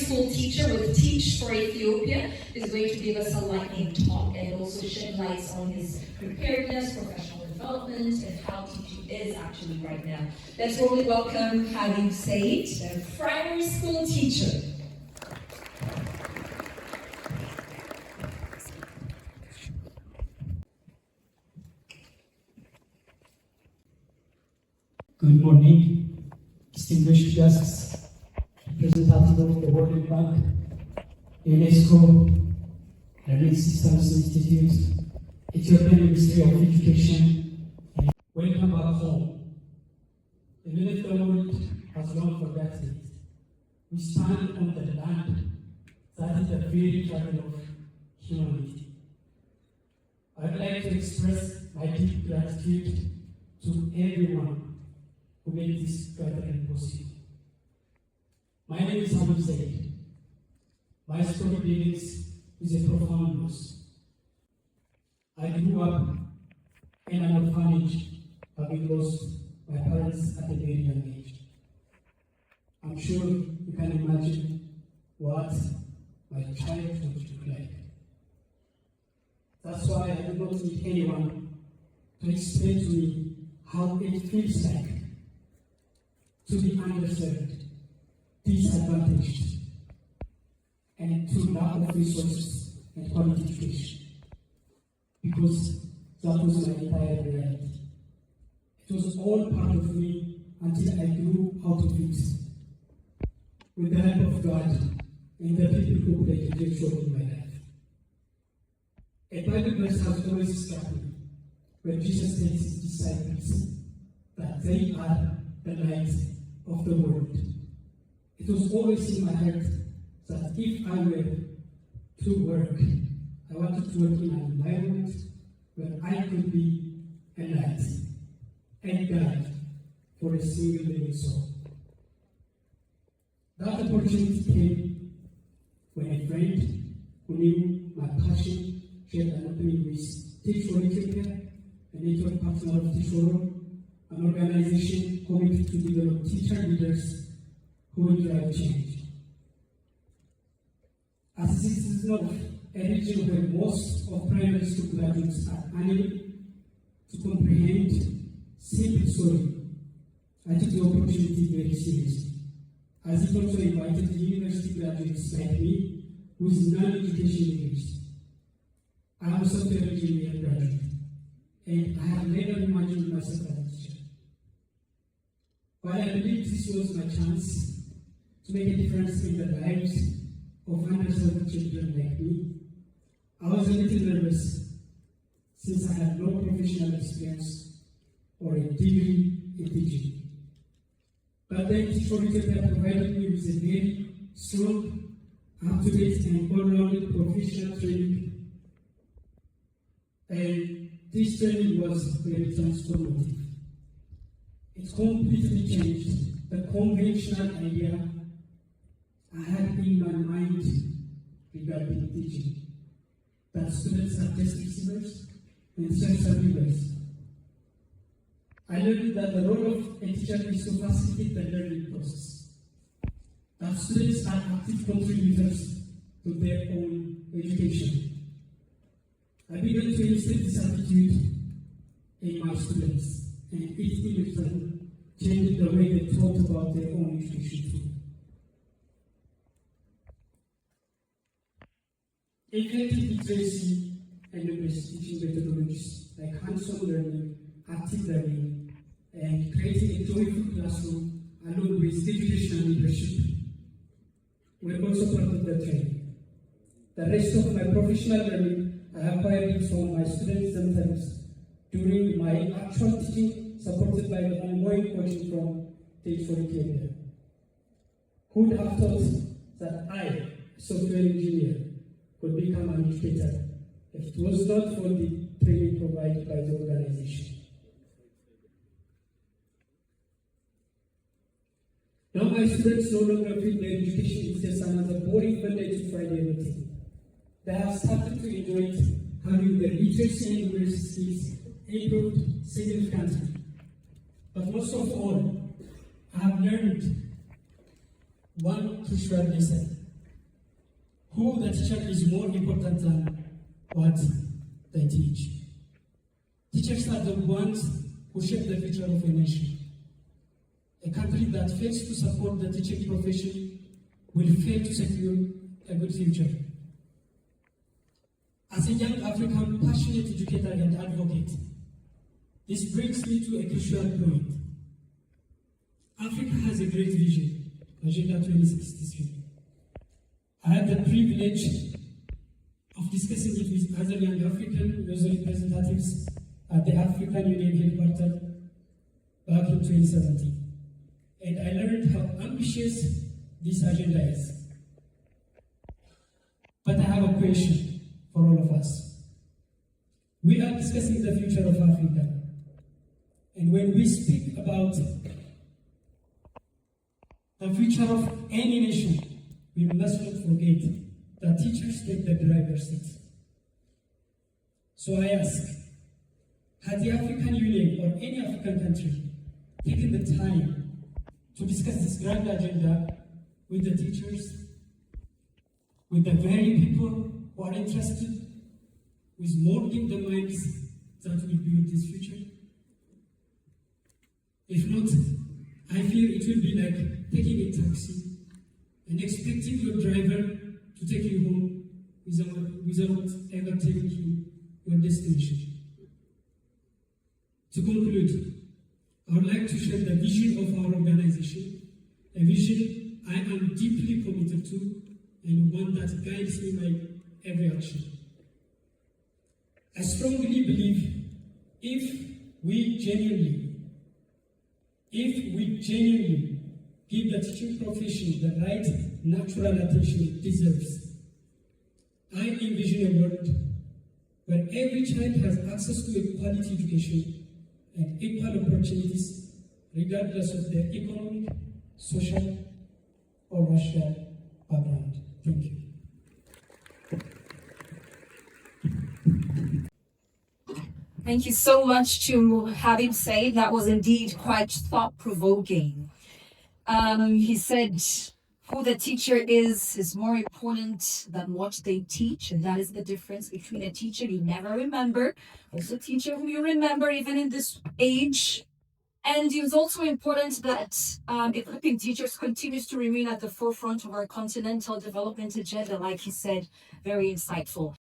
school teacher with Teach for Ethiopia, is going to give us a lightning talk and also shed lights on his preparedness, professional development, and how teaching is actually right now. Let's warmly welcome Habib Said, the primary school teacher. Good morning, distinguished guests, representatives of the World Bank, UNESCO, Learning Systems Institute, Ethiopian Ministry of Education, and welcome back home. Even if the world has long forgotten it, we stand on the land that is the very cradle of humanity. I would like to express my deep gratitude to everyone who made this gathering possible. My name is Habib Said. My story begins with a profound loss. I grew up in an orphanage, having lost my parents at a very young age. I'm sure you can imagine what my childhood looked like. That's why I do not need anyone to explain to me how it feels like to be underserved, disadvantaged, and to lack of resources and quality education. Because that was my entire reality. It was all part of me until I grew out of it. With the help of God and the people who played a great role in my life. A Bible verse has always struck me, where Jesus tells his disciples that they are the light of the world. It was always in my heart that if I were to work, I wanted to work in an environment where I could be a light and guide for a single living soul. That opportunity came when a friend who knew my passion shared an opening with Teach for Ethiopia, a network partner of Teach for All, an organization committed to develop teacher leaders who will drive change. As a citizen of a region where most of primary school graduates are unable to comprehend simple story, I took the opportunity very seriously, as it also invited university graduates like me with non-education degrees. I am a software engineer graduate, and I have never imagined myself as a teacher. While I believe this was my chance to make a difference in the lives of underserved children like me, I was a little nervous since I had no professional experience or a degree in teaching. But then Teach for Ethiopia provided me with a very strong, up-to-date and all-rounded professional training. And this training was very transformative. It completely changed the conventional idea I had in my mind regarding teaching, that students are test receivers and self-survivors. I learned that the role of a teacher is to facilitate the learning process, that students are active contributors to their own education. I began to instill this attitude in my students, and it in return changed the way they thought about their own education too. Effective literacy and numeracy teaching methodologies like hands-on learning, active learning, and creating a joyful classroom along with educational leadership were also part of the training. The rest of my professional learning I acquired it from my students themselves during my actual teaching, supported by the ongoing coaching from Teach for Ethiopia. Who would have thought that I, a software engineer, could become an educator if it was not for the training provided by the organization? Now my students no longer feel their education is just another boring Monday to Friday routine. They have started to enjoy it, having their literacy and numeracy skills improved significantly. But most of all, I have learned one crucial lesson who the teacher is more important than what they teach. Teachers are the ones who shape the future of a nation. A country that fails to support the teaching profession will fail to secure a good future. As a young African passionate educator and advocate, this brings me to a crucial point. Africa has a great vision, Agenda 2063. I had the privilege of discussing it with other young African youth representatives at the African Union headquarters back in 2017. And I learned how ambitious this agenda is. But I have a question for all of us. We are discussing the future of Africa. And when we speak about the future of any nation, we must not forget that teachers take the driver's seat. So I ask, has the African Union or any African country taken the time to discuss this grand agenda with the teachers, with the very people who are interested, with molding the minds that will build this future? If not, I fear it will be like taking a taxi and expecting your driver to take you home without ever taking you your destination. To conclude, I would like to share the vision of our organization, a vision I am deeply committed to and one that guides me in my every action. I strongly believe if we genuinely give the teaching profession the right natural attention it deserves, I envision a world where every child has access to a quality education and equal opportunities, regardless of their economic, social, or racial background. Thank you. Thank you so much to Habib Said. That was indeed quite thought-provoking. He said who the teacher is more important than what they teach, and that is the difference between a teacher you never remember, also a teacher who you remember even in this age. And it is also important that equipping teachers continues to remain at the forefront of our continental development agenda, like he said, very insightful.